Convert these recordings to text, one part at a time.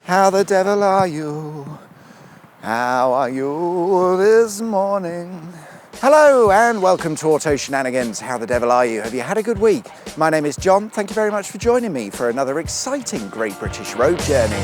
How the devil are you? How are you this morning? Hello and welcome to Auto Shenanigans. How the devil are you? Have you had a good week? My name is John. Thank you very much for joining me for another exciting Great British Road Journey.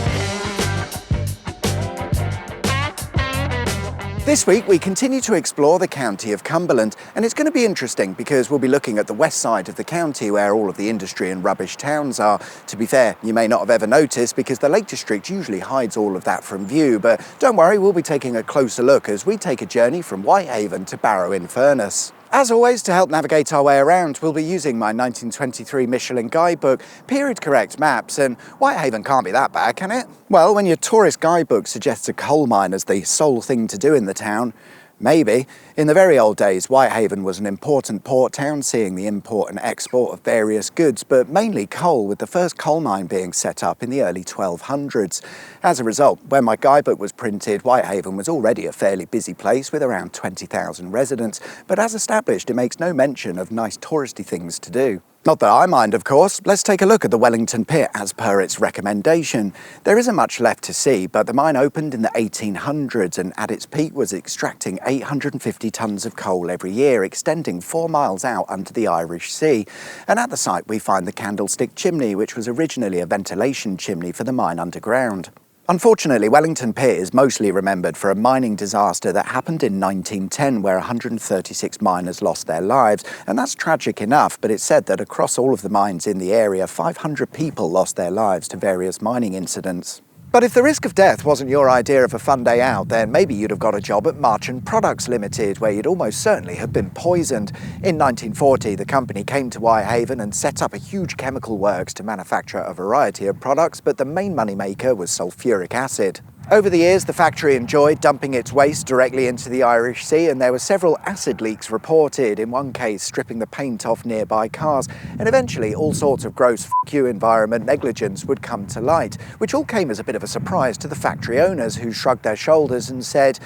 This week we continue to explore the county of Cumberland, and it's going to be interesting because we'll be looking at the west side of the county where all of the industry and rubbish towns are. To be fair, you may not have ever noticed because the Lake District usually hides all of that from view, but don't worry, we'll be taking a closer look as we take a journey from Whitehaven to Barrow In Furness. As always, to help navigate our way around, we'll be using my 1923 Michelin guidebook, period-correct maps, and Whitehaven can't be that bad, can it? Well, when your tourist guidebook suggests a coal mine as the sole thing to do in the town, maybe. In the very old days, Whitehaven was an important port town, seeing the import and export of various goods, but mainly coal, with the first coal mine being set up in the early 1200s. As a result, when my guidebook was printed, Whitehaven was already a fairly busy place with around 20,000 residents, but as established, it makes no mention of nice touristy things to do. Not that I mind, of course. Let's take a look at the Wellington Pit as per its recommendation. There isn't much left to see, but the mine opened in the 1800s and at its peak was extracting 850 tonnes of coal every year, extending 4 miles out under the Irish Sea. And at the site we find the Candlestick Chimney, which was originally a ventilation chimney for the mine underground. Unfortunately, Wellington Pit is mostly remembered for a mining disaster that happened in 1910 where 136 miners lost their lives, and that's tragic enough, but it's said that across all of the mines in the area, 500 people lost their lives to various mining incidents. But if the risk of death wasn't your idea of a fun day out, then maybe you'd have got a job at Marchant Products Limited, where you'd almost certainly have been poisoned. In 1940, the company came to Whitehaven and set up a huge chemical works to manufacture a variety of products, but the main moneymaker was sulfuric acid. Over the years, the factory enjoyed dumping its waste directly into the Irish Sea, and there were several acid leaks reported, in one case stripping the paint off nearby cars, and eventually all sorts of gross f*** environment negligence would come to light, which all came as a bit of a surprise to the factory owners, who shrugged their shoulders and said,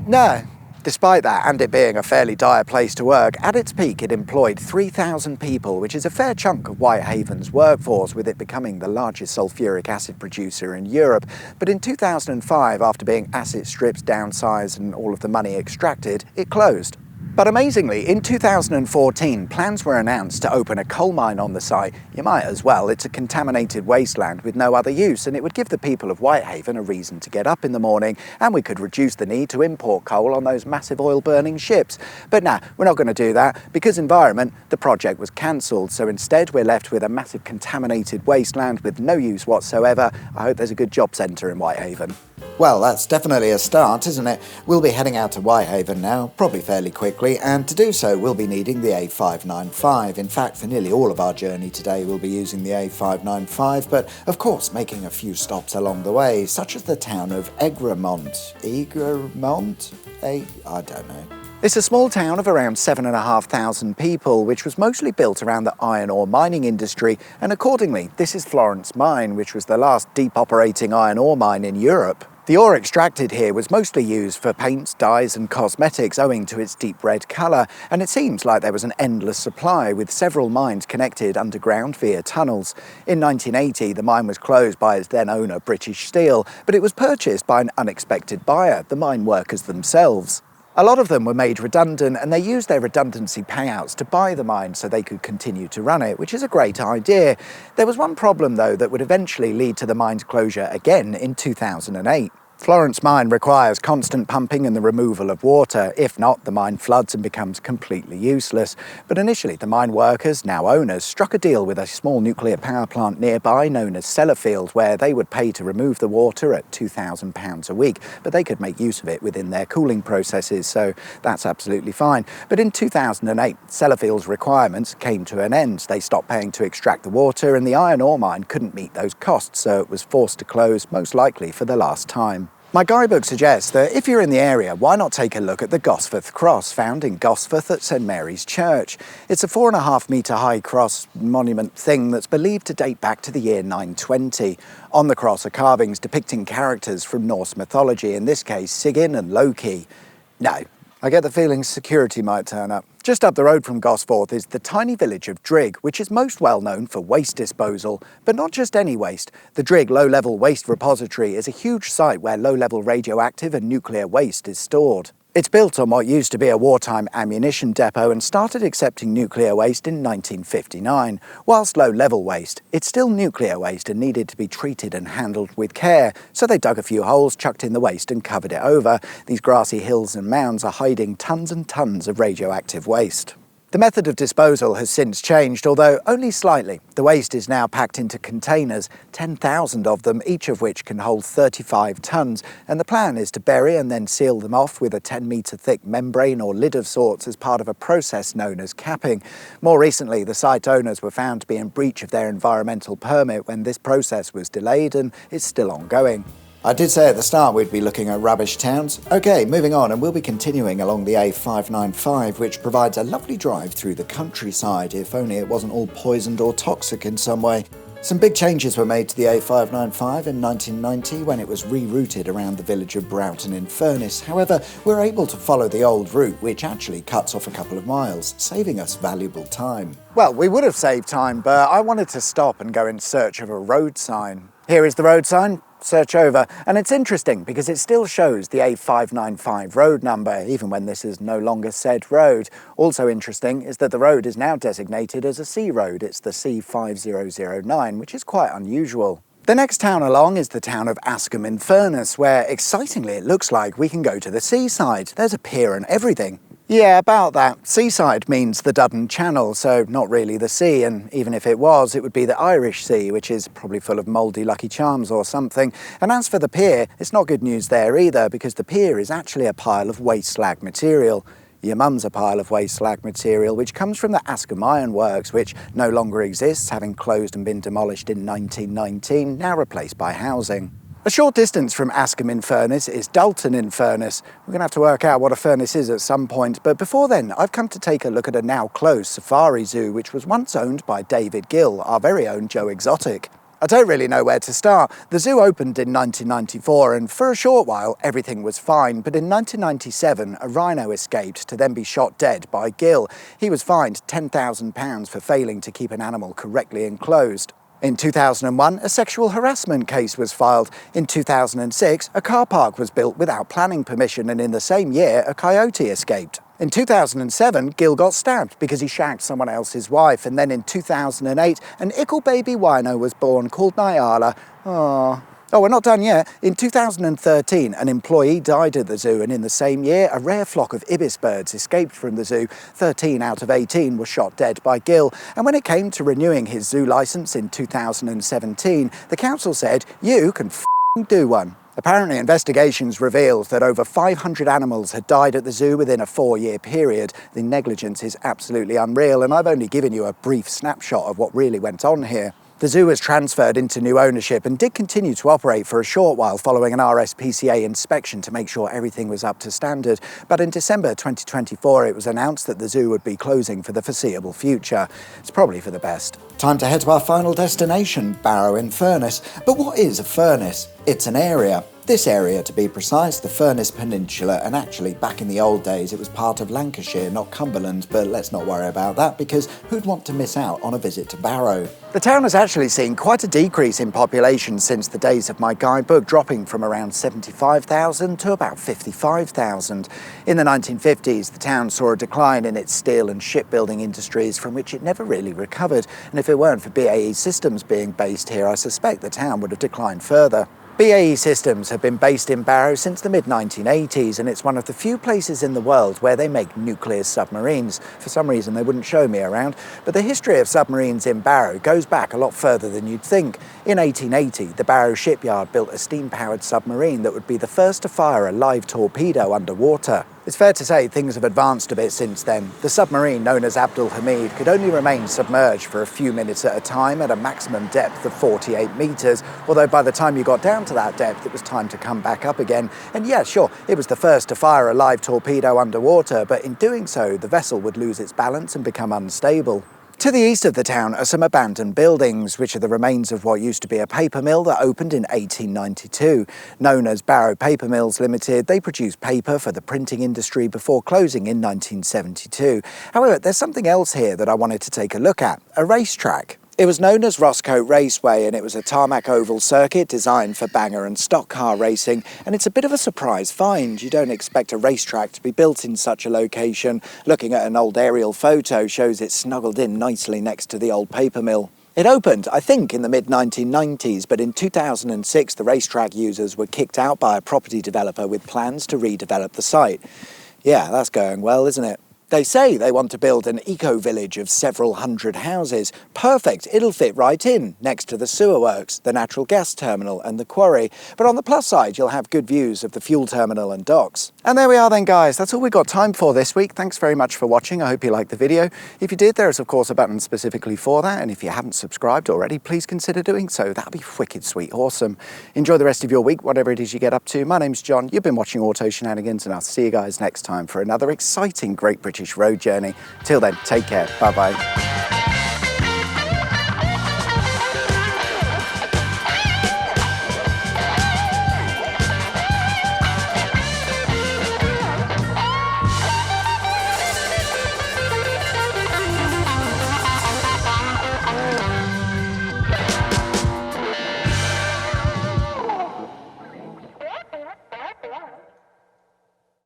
no. Despite that, and it being a fairly dire place to work, at its peak it employed 3,000 people, which is a fair chunk of Whitehaven's workforce, with it becoming the largest sulfuric acid producer in Europe. But in 2005, after being asset stripped, downsized and all of the money extracted, it closed. But amazingly, in 2014, plans were announced to open a coal mine on the site. You might as well. It's a contaminated wasteland with no other use, and it would give the people of Whitehaven a reason to get up in the morning, and we could reduce the need to import coal on those massive oil-burning ships. But nah, we're not going to do that, because environment, the project was cancelled, so instead we're left with a massive contaminated wasteland with no use whatsoever. I hope there's a good job centre in Whitehaven. Well, that's definitely a start, isn't it? We'll be heading out to Whitehaven now, probably fairly quickly, and to do so we'll be needing the A595. In fact, for nearly all of our journey today we'll be using the A595, but of course making a few stops along the way, such as the town of Egremont. Egremont? I don't know. It's a small town of around 7,500 people, which was mostly built around the iron ore mining industry, and accordingly, this is Florence Mine, which was the last deep operating iron ore mine in Europe. The ore extracted here was mostly used for paints, dyes and cosmetics owing to its deep red colour, and it seems like there was an endless supply, with several mines connected underground via tunnels. In 1980, the mine was closed by its then owner, British Steel, but it was purchased by an unexpected buyer, the mine workers themselves. A lot of them were made redundant, and they used their redundancy payouts to buy the mine so they could continue to run it, which is a great idea. There was one problem though that would eventually lead to the mine's closure again in 2008. Florence Mine requires constant pumping and the removal of water. If not, the mine floods and becomes completely useless. But initially, the mine workers, now owners, struck a deal with a small nuclear power plant nearby known as Sellafield, where they would pay to remove the water at £2,000 a week, but they could make use of it within their cooling processes, so that's absolutely fine. But in 2008, Sellafield's requirements came to an end. They stopped paying to extract the water, and the iron ore mine couldn't meet those costs, so it was forced to close, most likely for the last time. My guidebook suggests that if you're in the area, why not take a look at the Gosforth cross found in Gosforth at St Mary's Church. It's a 4.5 metre high cross monument thing that's believed to date back to the year 920. On the cross are carvings depicting characters from Norse mythology, in this case Sigyn and Loki. No, I get the feeling security might turn up. Just up the road from Gosforth is the tiny village of Drigg, which is most well known for waste disposal. But not just any waste. The Drigg Low-Level Waste Repository is a huge site where low-level radioactive and nuclear waste is stored. It's built on what used to be a wartime ammunition depot and started accepting nuclear waste in 1959. Whilst low-level waste, it's still nuclear waste and needed to be treated and handled with care. So they dug a few holes, chucked in the waste and covered it over. These grassy hills and mounds are hiding tons and tons of radioactive waste. The method of disposal has since changed, although only slightly. The waste is now packed into containers, 10,000 of them, each of which can hold 35 tonnes, and the plan is to bury and then seal them off with a 10-metre thick membrane or lid of sorts as part of a process known as capping. More recently, the site owners were found to be in breach of their environmental permit when this process was delayed, and it's still ongoing. I did say at the start we'd be looking at rubbish towns. OK, moving on, and we'll be continuing along the A595, which provides a lovely drive through the countryside, if only it wasn't all poisoned or toxic in some way. Some big changes were made to the A595 in 1990 when it was rerouted around the village of Broughton In Furness. However, we're able to follow the old route, which actually cuts off a couple of miles, saving us valuable time. Well, we would have saved time, but I wanted to stop and go in search of a road sign. Here is the road sign. Search over, and it's interesting because it still shows the A595 road number, even when this is no longer said road. Also interesting is that the road is now designated as a C road. It's the C5009, which is quite unusual. The next town along is the town of Askam In Furness, where, excitingly, it looks like we can go to the seaside. There's a pier and everything. Yeah, about that. Seaside means the Duddon Channel, so not really the sea, and even if it was, it would be the Irish Sea, which is probably full of mouldy Lucky Charms or something. And as for the pier, it's not good news there either, because the pier is actually a pile of waste slag material. Your mum's a pile of waste slag material, which comes from the Askam Iron Works, which no longer exists, having closed and been demolished in 1919, now replaced by housing. A short distance from Askam In Furness is Dalton In Furness. We're going to have to work out what a furnace is at some point, but before then, I've come to take a look at a now closed safari zoo, which was once owned by David Gill, our very own Joe Exotic. I don't really know where to start. The zoo opened in 1994, and for a short while, everything was fine, but in 1997, a rhino escaped to then be shot dead by Gill. He was fined £10,000 for failing to keep an animal correctly enclosed. In 2001, a sexual harassment case was filed. In 2006, a car park was built without planning permission, and in the same year, a coyote escaped. In 2007, Gill got stabbed because he shagged someone else's wife, and then in 2008, an ickle baby wino was born called Nyala. Oh, we're not done yet. In 2013, an employee died at the zoo, and in the same year, a rare flock of ibis birds escaped from the zoo. 13 out of 18 were shot dead by Gill. And when it came to renewing his zoo licence in 2017, the council said, "You can do one." Apparently, investigations revealed that over 500 animals had died at the zoo within a 4-year period. The negligence is absolutely unreal, and I've only given you a brief snapshot of what really went on here. The zoo was transferred into new ownership and did continue to operate for a short while following an RSPCA inspection to make sure everything was up to standard. But in December 2024, it was announced that the zoo would be closing for the foreseeable future. It's probably for the best. Time to head to our final destination, Barrow In Furness. But what is a furnace? It's an area. This area, to be precise, the Furness Peninsula, and actually back in the old days it was part of Lancashire, not Cumberland, but let's not worry about that because who'd want to miss out on a visit to Barrow? The town has actually seen quite a decrease in population since the days of my guidebook, dropping from around 75,000 to about 55,000. In the 1950s, the town saw a decline in its steel and shipbuilding industries from which it never really recovered, and if it weren't for BAE Systems being based here, I suspect the town would have declined further. BAE Systems have been based in Barrow since the mid-1980s, and it's one of the few places in the world where they make nuclear submarines. For some reason they wouldn't show me around, but the history of submarines in Barrow goes back a lot further than you'd think. In 1880, the Barrow shipyard built a steam-powered submarine that would be the first to fire a live torpedo underwater. It's fair to say things have advanced a bit since then. The submarine, known as Abdul Hamid, could only remain submerged for a few minutes at a time at a maximum depth of 48 metres, although by the time you got down to that depth, it was time to come back up again. And yeah, sure, it was the first to fire a live torpedo underwater, but in doing so, the vessel would lose its balance and become unstable. To the east of the town are some abandoned buildings, which are the remains of what used to be a paper mill that opened in 1892. Known as Barrow Paper Mills Limited, they produced paper for the printing industry before closing in 1972. However, there's something else here that I wanted to take a look at, a racetrack. It was known as Roscote Raceway, and it was a tarmac oval circuit designed for banger and stock car racing, and it's a bit of a surprise find. You don't expect a racetrack to be built in such a location. Looking at an old aerial photo shows it snuggled in nicely next to the old paper mill. It opened, I think, in the mid-1990s, but in 2006 the racetrack users were kicked out by a property developer with plans to redevelop the site. Yeah, that's going well, isn't it? They say they want to build an eco-village of several hundred houses. Perfect, it'll fit right in, next to the sewer works, the natural gas terminal and the quarry. But on the plus side, you'll have good views of the fuel terminal and docks. And there we are then, guys. That's all we've got time for this week. Thanks very much for watching. I hope you liked the video. If you did, there is of course a button specifically for that. And if you haven't subscribed already, please consider doing so. That'd be wicked sweet, awesome. Enjoy the rest of your week, whatever it is you get up to. My name's John. You've been watching Auto Shenanigans, and I'll see you guys next time for another exciting Great British road journey. Till then, take care. Bye-bye.